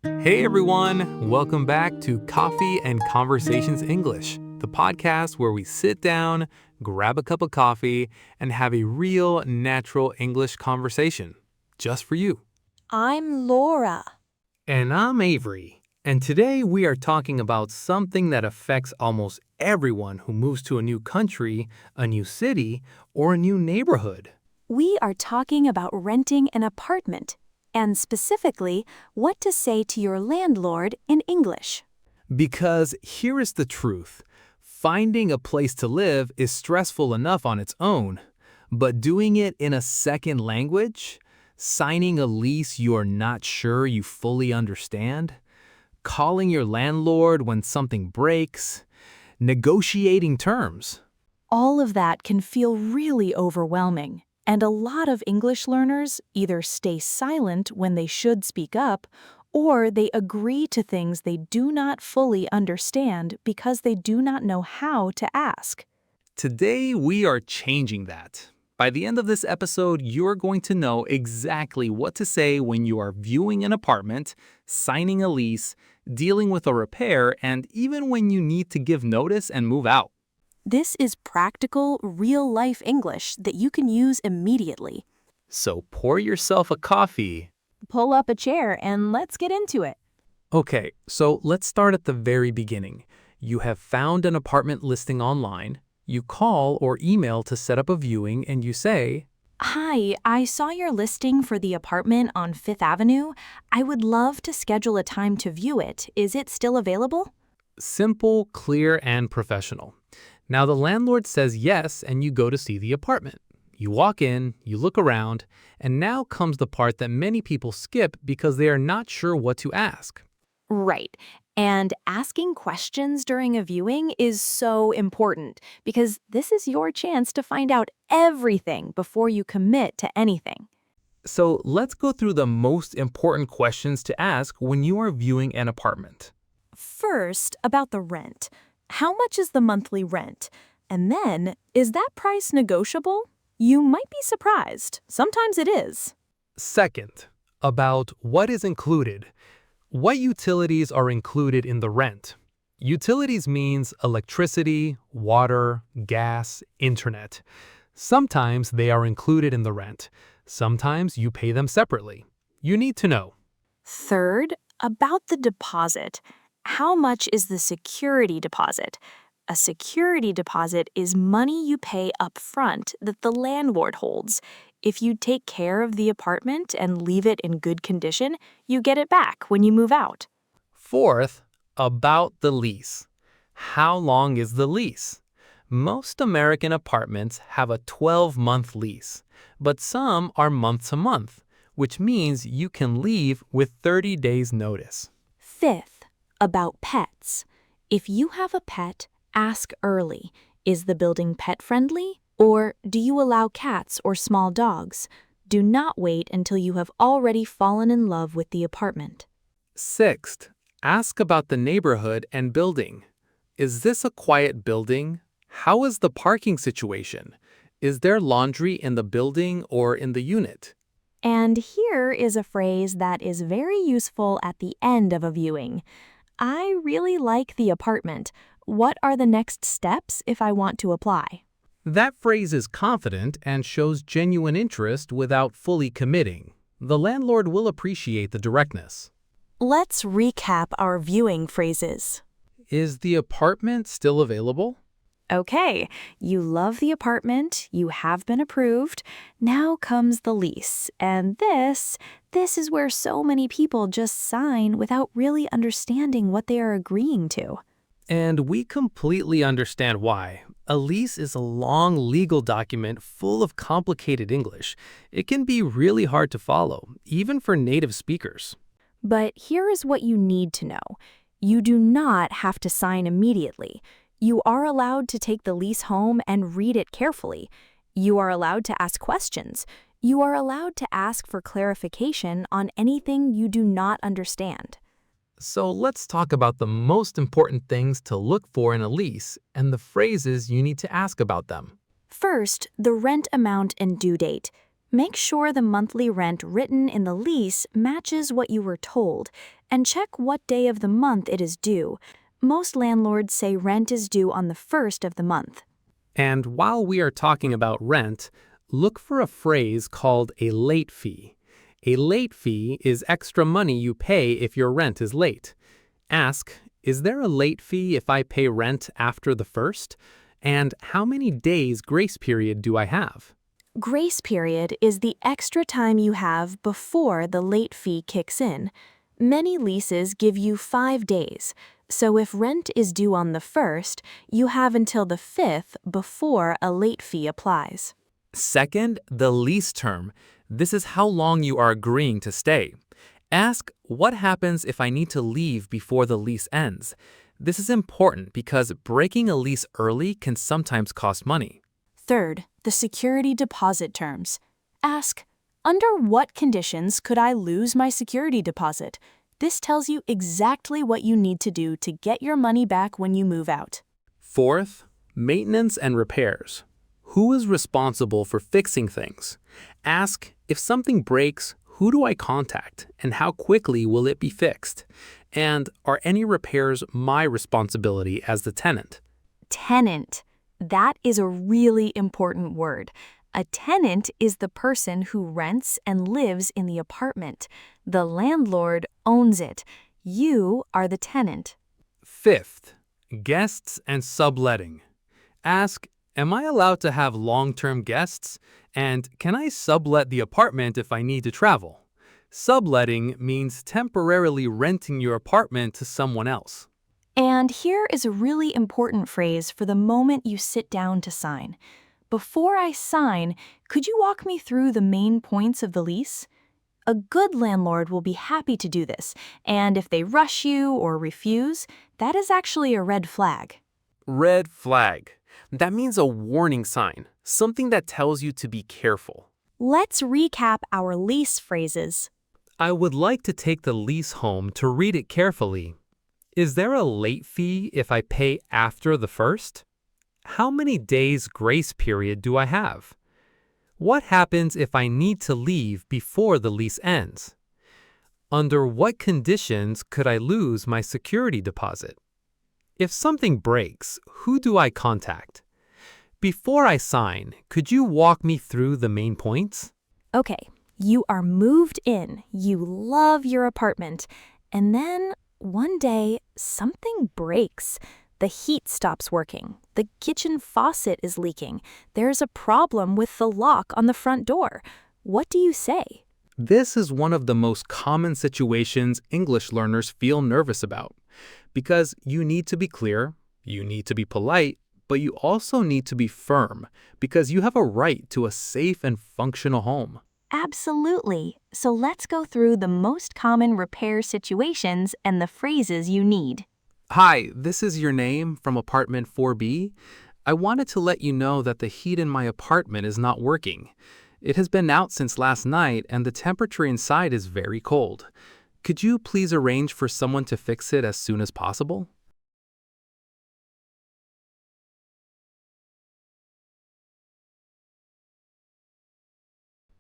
Hey everyone, welcome back to Coffee and Conversations English, the podcast where we sit down, grab a cup of coffee, and have a real, natural English conversation, just for you. I'm Laura. And I'm Avery, and today we are talking about something that affects almost everyone who moves to a new country, a new city, or a new neighborhood. We are talking about renting an apartment, and specifically, what to say to your landlord in English. Because here is the truth. Finding a place to live is stressful enough on its own, but doing it in a second language, signing a lease you are not sure you fully understand, calling your landlord when something breaks, negotiating terms. All of that can feel really overwhelming, and a lot of English learners either stay silent when they should speak up, or they agree to things they do not fully understand because they do not know how to ask. Today, we are changing that. By the end of this episode, you're going to know exactly what to say when you are viewing an apartment, signing a lease, dealing with a repair, and even when you need to give notice and move out. This is practical, real-life English that you can use immediately. So pour yourself a coffee. Pull up a chair and let's get into it. Okay, so let's start at the very beginning. You have found an apartment listing online. You call or email to set up a viewing and you say, Hi, I saw your listing for the apartment on Fifth Avenue. I would love to schedule a time to view it. Is it still available? simple, clear, and professional. Now the landlord says yes and you go to see the apartment. You walk in, you look around, and now comes the part that many people skip because they are not sure what to ask. Right. And asking questions during a viewing is so important because this is your chance to find out everything before you commit to anything. So let's go through the most important questions to ask when you are viewing an apartment. First, about the rent. How much is the monthly rent? And then, is that price negotiable? You might be surprised. Sometimes it is. Second, about what is included. What utilities are included in the rent? Utilities means electricity, water, gas, internet. Sometimes they are included in the rent. Sometimes you pay them separately. You need to know. Third, about the deposit. How much is the security deposit? A security deposit is money you pay up front that the landlord holds. If you take care of the apartment and leave it in good condition, you get it back when you move out. Fourth, about the lease. How long is the lease? Most American apartments have a 12-month lease, but some are month-to-month, which means you can leave with 30 days notice. Fifth, about pets. If you have a pet, ask early. Is the building pet-friendly? Or do you allow cats or small dogs? Do not wait until you have already fallen in love with the apartment. Sixth, ask about the neighborhood and building. Is this a quiet building? How is the parking situation? Is there laundry in the building or in the unit? And here is a phrase that is very useful at the end of a viewing. I really like the apartment. What are the next steps if I want to apply? That phrase is confident and shows genuine interest without fully committing. The landlord will appreciate the directness. Let's recap our viewing phrases. Is the apartment still available? Okay, you love the apartment, you have been approved. Now comes the lease, and this is where so many people just sign without really understanding what they are agreeing to. And we completely understand why. A lease is a long legal document full of complicated English. It can be really hard to follow, even for native speakers. But here is what you need to know. You do not have to sign immediately. You are allowed to take the lease home and read it carefully. You are allowed to ask questions. You are allowed to ask for clarification on anything you do not understand. So let's talk about the most important things to look for in a lease and the phrases you need to ask about them. First, the rent amount and due date. Make sure the monthly rent written in the lease matches what you were told. and check what day of the month it is due. Most landlords say rent is due on the first of the month. And while we are talking about rent, look for a phrase called a late fee. A late fee is extra money you pay if your rent is late. Ask, is there a late fee if I pay rent after the first? And how many days grace period do I have? Grace period is the extra time you have before the late fee kicks in. Many leases give you 5 days, so if rent is due on the 1st, you have until the 5th before a late fee applies. Second, the lease term. This is how long you are agreeing to stay. Ask, what happens if I need to leave before the lease ends? This is important because breaking a lease early can sometimes cost money. Third, the security deposit terms. Ask, under what conditions could I lose my security deposit? This tells you exactly what you need to do to get your money back when you move out. Fourth, maintenance and repairs. Who is responsible for fixing things? Ask, if something breaks, who do I contact and how quickly will it be fixed? And are any repairs my responsibility as the tenant? Tenant. That is a really important word. A tenant is the person who rents and lives in the apartment. The landlord owns it. You are the tenant. Fifth, guests and subletting. Ask, am I allowed to have long-term guests? And can I sublet the apartment if I need to travel? Subletting means temporarily renting your apartment to someone else. And here is a really important phrase for the moment you sit down to sign. Before I sign, could you walk me through the main points of the lease? A good landlord will be happy to do this, and if they rush you or refuse, that is actually a red flag. Red flag. That means a warning sign, something that tells you to be careful. Let's recap our lease phrases. I would like to take the lease home to read it carefully. Is there a late fee if I pay after the first? How many days grace period do I have? What happens if I need to leave before the lease ends? Under what conditions could I lose my security deposit? If something breaks, who do I contact? Before I sign, could you walk me through the main points? Okay, you are moved in, you love your apartment, and then one day something breaks. The heat stops working, the kitchen faucet is leaking, there's a problem with the lock on the front door. What do you say? This is one of the most common situations English learners feel nervous about. Because you need to be clear, you need to be polite, but you also need to be firm because you have a right to a safe and functional home. Absolutely. So let's go through the most common repair situations and the phrases you need. Hi, this is your name from apartment 4B. I wanted to let you know that the heat in my apartment is not working. It has been out since last night and the temperature inside is very cold. Could you please arrange for someone to fix it as soon as possible?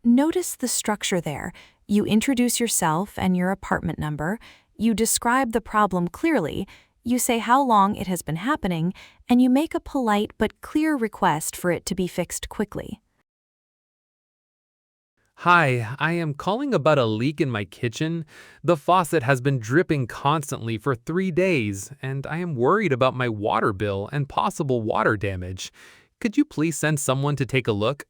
Notice the structure there. You introduce yourself and your apartment number, you describe the problem clearly, you say how long it has been happening, and you make a polite but clear request for it to be fixed quickly. Hi, I am calling about a leak in my kitchen. The faucet has been dripping constantly for 3 days, and I am worried about my water bill and possible water damage. Could you please send someone to take a look?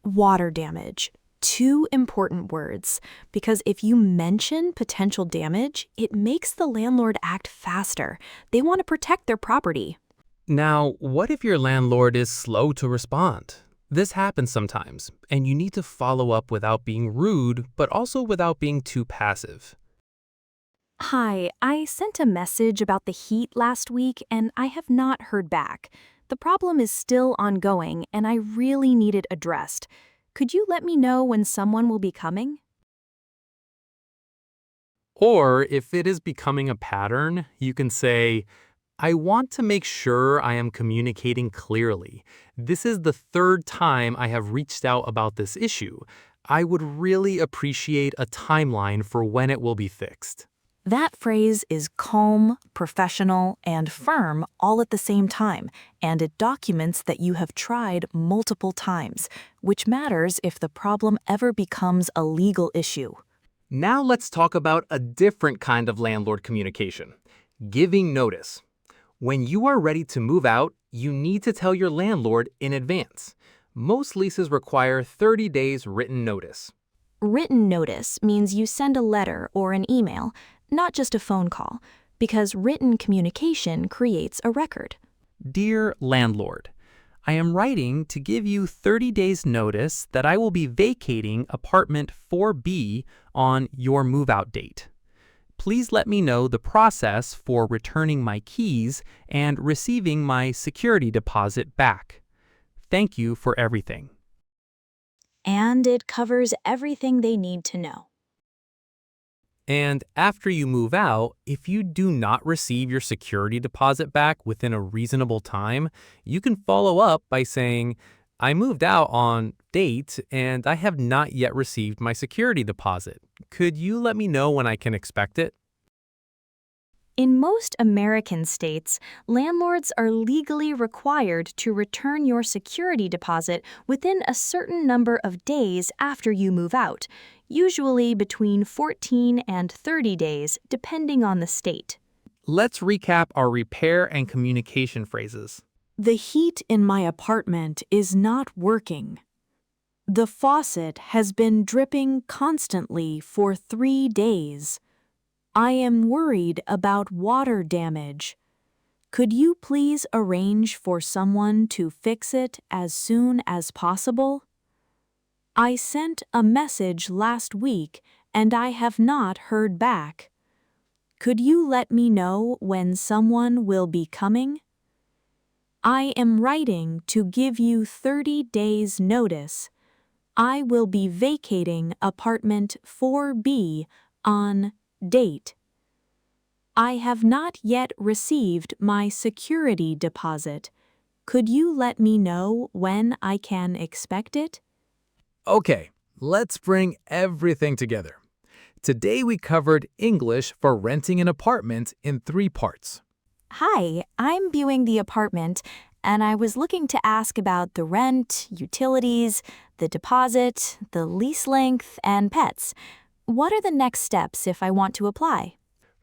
Water damage. 2 important words, because if you mention potential damage, it makes the landlord act faster. They want to protect their property. Now, what if your landlord is slow to respond? This happens sometimes, and you need to follow up without being rude, but also without being too passive. Hi, I sent a message about the heat last week and I have not heard back. The problem is still ongoing and I really need it addressed. Could you let me know when someone will be coming? Or if it is becoming a pattern, you can say, I want to make sure I am communicating clearly. This is the 3rd time I have reached out about this issue. I would really appreciate a timeline for when it will be fixed. That phrase is calm, professional, and firm all at the same time, and it documents that you have tried multiple times, which matters if the problem ever becomes a legal issue. Now let's talk about a different kind of landlord communication, giving notice. When you are ready to move out, you need to tell your landlord in advance. Most leases require 30 days written notice. Written notice means you send a letter or an email, not just a phone call, because written communication creates a record. Dear landlord, I am writing to give you 30 days notice that I will be vacating apartment 4B on your move-out date. Please let me know the process for returning my keys and receiving my security deposit back. Thank you for everything. And it covers everything they need to know. And after you move out, if you do not receive your security deposit back within a reasonable time, you can follow up by saying, I moved out on date and I have not yet received my security deposit. Could you let me know when I can expect it? In most American states, landlords are legally required to return your security deposit within a certain number of days after you move out, usually between 14 and 30 days, depending on the state. Let's recap our repair and communication phrases. The heat in my apartment is not working. The faucet has been dripping constantly for 3 days. I am worried about water damage. Could you please arrange for someone to fix it as soon as possible? I sent a message last week and I have not heard back. Could you let me know when someone will be coming? I am writing to give you 30 days notice. I will be vacating apartment 4B on date. I have not yet received my security deposit. Could you let me know when I can expect it? Okay, let's bring everything together. Today we covered English for renting an apartment in 3 parts. Hi, I'm viewing the apartment, and I was looking to ask about the rent, utilities, the deposit, the lease length, and pets. What are the next steps if I want to apply?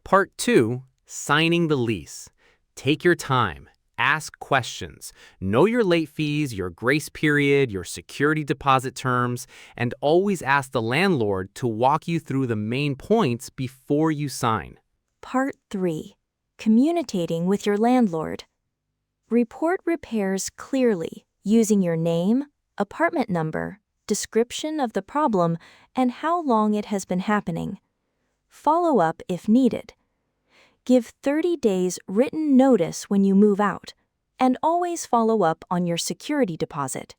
Part 2, signing the lease. Take your time. Ask questions. Know your late fees, your grace period, your security deposit terms, and always ask the landlord to walk you through the main points before you sign. Part 3. Communicating with your landlord. Report repairs clearly using your name, apartment number, description of the problem, and how long it has been happening. Follow up if needed. Give 30 days written notice when you move out, and always follow up on your security deposit.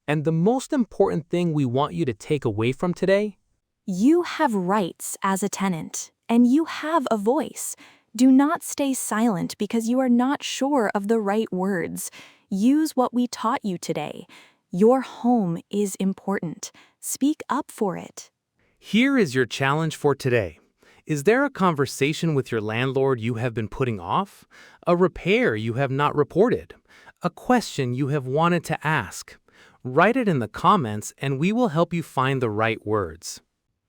And the most important thing we want you to take away from today? You have rights as a tenant, and you have a voice. Do not stay silent because you are not sure of the right words. Use what we taught you today. Your home is important. Speak up for it. Here is your challenge for today. Is there a conversation with your landlord you have been putting off? A repair you have not reported? A question you have wanted to ask? Write it in the comments and we will help you find the right words.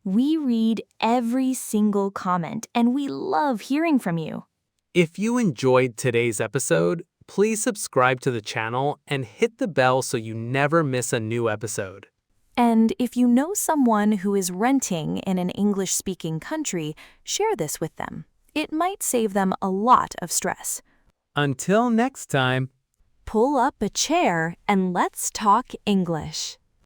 We read every single comment, and we love hearing from you. If you enjoyed today's episode, please subscribe to the channel and hit the bell so you never miss a new episode. And if you know someone who is renting in an English-speaking country, share this with them. It might save them a lot of stress. Until next time. Pull up a chair and let's talk English.